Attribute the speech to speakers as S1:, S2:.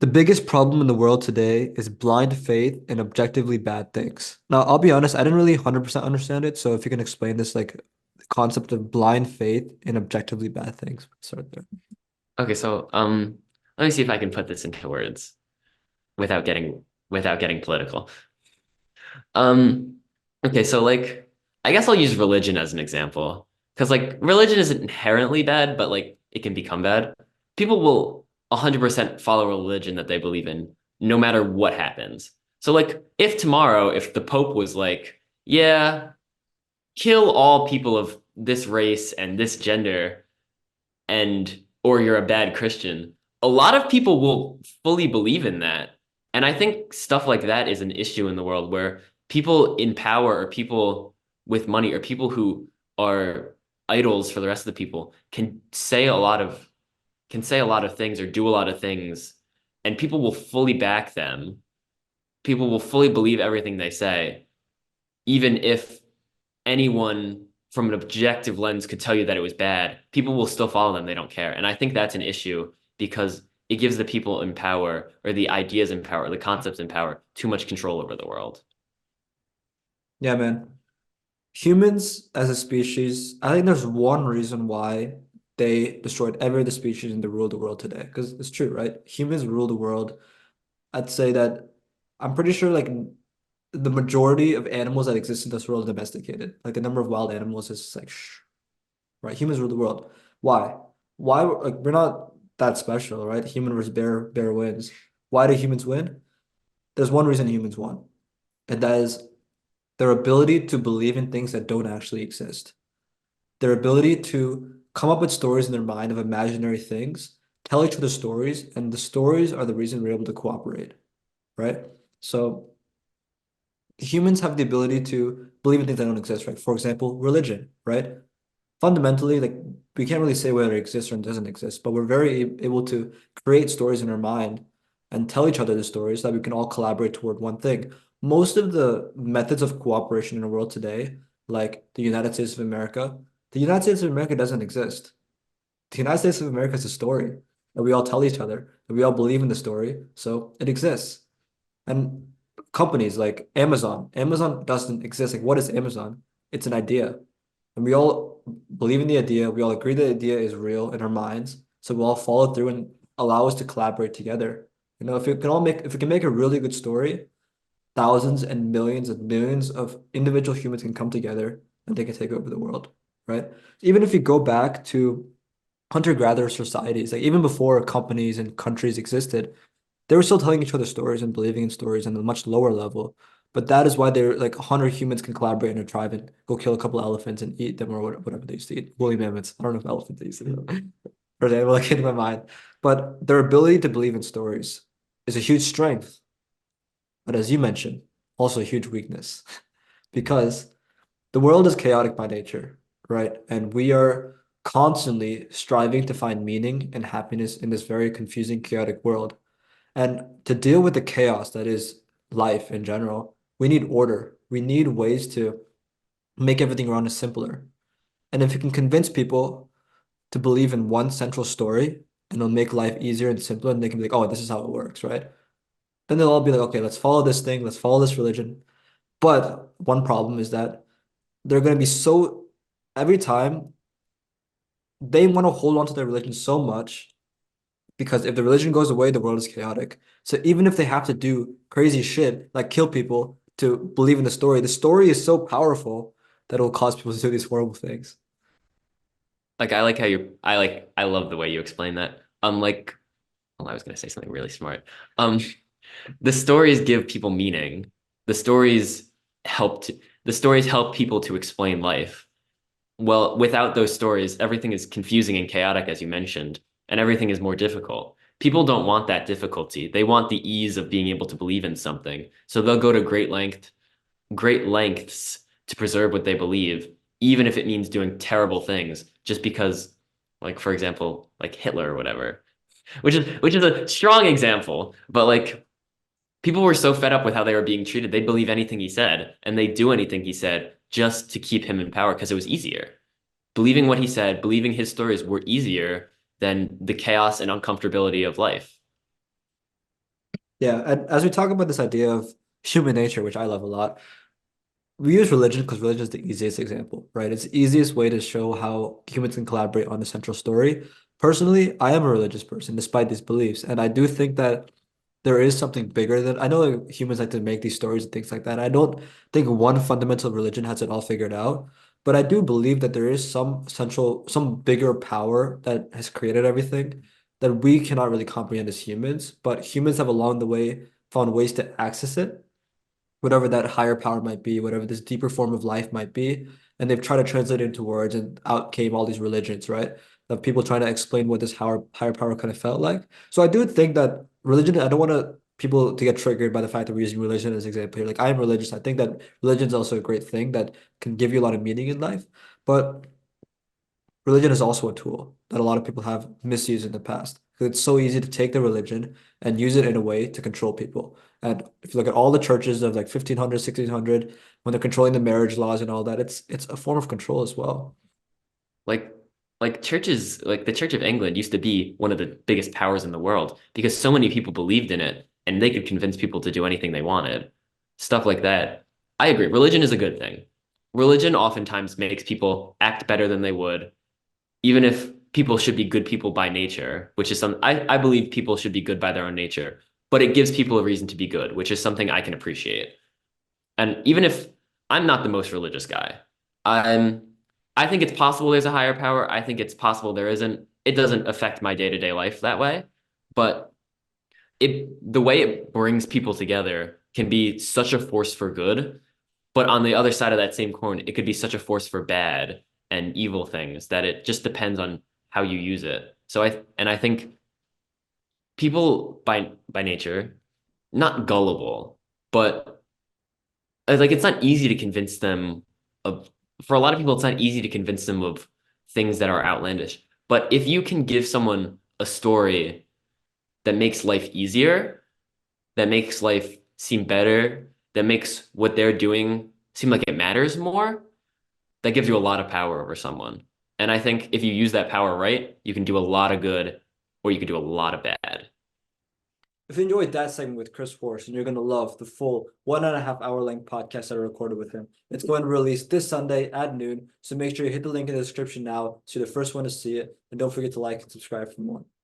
S1: The biggest problem in the world today is blind faith in objectively bad things. Now, I'll be honest, I didn't really 100% understand it. So if you can explain this, like the concept of blind faith in objectively bad things, start there.
S2: Okay, so let me see if I can put this into words without getting political. Um, okay, so like I guess I'll use religion as an example because like religion isn't inherently bad, but like it can become bad. People will 100% follow a religion that they believe in, no matter what happens. So like if tomorrow, if the Pope was like, yeah, kill all people of this race and this gender, and or you're a bad Christian, a lot of people will fully believe in that. And I think stuff like that is an issue in the world where people in power or people with money or people who are idols for the rest of the people can say a lot of things or do a lot of things, and people will fully back them. People will fully believe everything they say, even if anyone from an objective lens could tell you that it was bad, people will still follow them. They don't care. And I think that's an issue because it gives the people in power or the ideas in power, or the concepts in power, too much control over the world.
S1: Yeah, man. Humans as a species, I think there's one reason why they destroyed every other species and they rule the world today. Because it's true, right? Humans rule the world. I'd say that I'm pretty sure like the majority of animals that exist in this world are domesticated. Like the number of wild animals is like right? Humans rule the world. Why? Why like we're not that special, right? Human versus bear, bear wins. Why do humans win? There's one reason humans won, and that is their ability to believe in things that don't actually exist. Their ability to come up with stories in their mind of imaginary things, tell each other stories, and the stories are the reason we're able to cooperate, right? So humans have the ability to believe in things that don't exist, right? For example, religion, right? Fundamentally, like we can't really say whether it exists or it doesn't exist, but we're very able to create stories in our mind and tell each other the stories so that we can all collaborate toward one thing. Most of the methods of cooperation in the world today, like the United States of America doesn't exist. The United States of America is a story that we all tell each other, that we all believe in the story, so it exists. And companies like Amazon doesn't exist. Like, what is Amazon? It's an idea. And we all believe in the idea. We all agree the idea is real in our minds. So we'll all follow through and allow us to collaborate together. If we can make a really good story, thousands and millions of individual humans can come together and they can take over the world, right? Even if you go back to hunter-gatherer societies, like even before companies and countries existed, they were still telling each other stories and believing in stories on a much lower level. But that is why they're like 100 humans can collaborate in a tribe and go kill a couple of elephants and eat them or whatever they used to eat. Woolly mammoths. I don't know if elephants they used to eat. Or they like in my mind. But their ability to believe in stories is a huge strength. But as you mentioned, also a huge weakness. Because the world is chaotic by nature, right? And we are constantly striving to find meaning and happiness in this very confusing, chaotic world. And to deal with the chaos that is life in general, we need order. We need ways to make everything around us simpler. And if you can convince people to believe in one central story and it'll make life easier and simpler, and they can be like, oh, this is how it works, right? Then they'll all be like, okay, let's follow this thing, let's follow this religion. But one problem is that they're going to be so, every time they want to hold on to their religion so much because if the religion goes away, the world is chaotic. So even if they have to do crazy shit like kill people to believe in the story is so powerful that it'll cause people to do these horrible things.
S2: Like I like how you I love the way you explain that. Like well, I was gonna say something really smart. Um the stories give people meaning. The stories the stories help people to explain life. Well, without those stories, everything is confusing and chaotic, as you mentioned, and everything is more difficult. People don't want that difficulty. They want the ease of being able to believe in something. So they'll go to great lengths to preserve what they believe, even if it means doing terrible things, just because, like, for example, like Hitler or whatever, which is a strong example, but like people were so fed up with how they were being treated, they'd believe anything he said, and they'd do anything he said just to keep him in power because it was easier. Believing what he said, believing his stories were easier than the chaos and uncomfortability of life.
S1: Yeah, and as we talk about this idea of human nature, which I love a lot, we use religion because religion is the easiest example, right? It's the easiest way to show how humans can collaborate on a central story. Personally, I am a religious person despite these beliefs, and I do think that there is something bigger than I know like, humans like to make these stories and things like that. I don't think one fundamental religion has it all figured out, but I do believe that there is some central, some bigger power that has created everything that we cannot really comprehend as humans, but humans have along the way found ways to access it, whatever that higher power might be, whatever this deeper form of life might be. And they've tried to translate it into words, and out came all these religions, right? Of people trying to explain what this higher power kind of felt like. So I do think that religion, I don't want people to get triggered by the fact that we're using religion as an example here. Like I am religious. I think that religion is also a great thing that can give you a lot of meaning in life. But religion is also a tool that a lot of people have misused in the past. 'Cause it's so easy to take the religion and use it in a way to control people. And if you look at all the churches of like 1500, 1600, when they're controlling the marriage laws and all that, it's a form of control as well.
S2: Like churches, like the Church of England used to be one of the biggest powers in the world because so many people believed in it and they could convince people to do anything they wanted. Stuff like that. I agree. Religion is a good thing. Religion oftentimes makes people act better than they would, even if people should be good people by nature, which is some I believe people should be good by their own nature, but it gives people a reason to be good, which is something I can appreciate. And even if I'm not the most religious guy, I'm I think it's possible there's a higher power. I think it's possible there isn't. It doesn't affect my day-to-day life that way, but the way it brings people together can be such a force for good, but on the other side of that same coin, it could be such a force for bad and evil things that it just depends on how you use it. I think people by nature, not gullible, but like it's not easy to convince them of for a lot of people it's not easy to convince them of things that are outlandish, but if you can give someone a story that makes life easier, that makes life seem better, that makes what they're doing seem like it matters more, that gives you a lot of power over someone. And I think if you use that power right, you can do a lot of good or you can do a lot of bad.
S1: If you enjoyed that segment with Chris Horsch, and you're gonna love the full 1.5 hour length podcast that I recorded with him. It's going to release this Sunday at noon. So make sure you hit the link in the description now so you're the first one to see it. And don't forget to like and subscribe for more.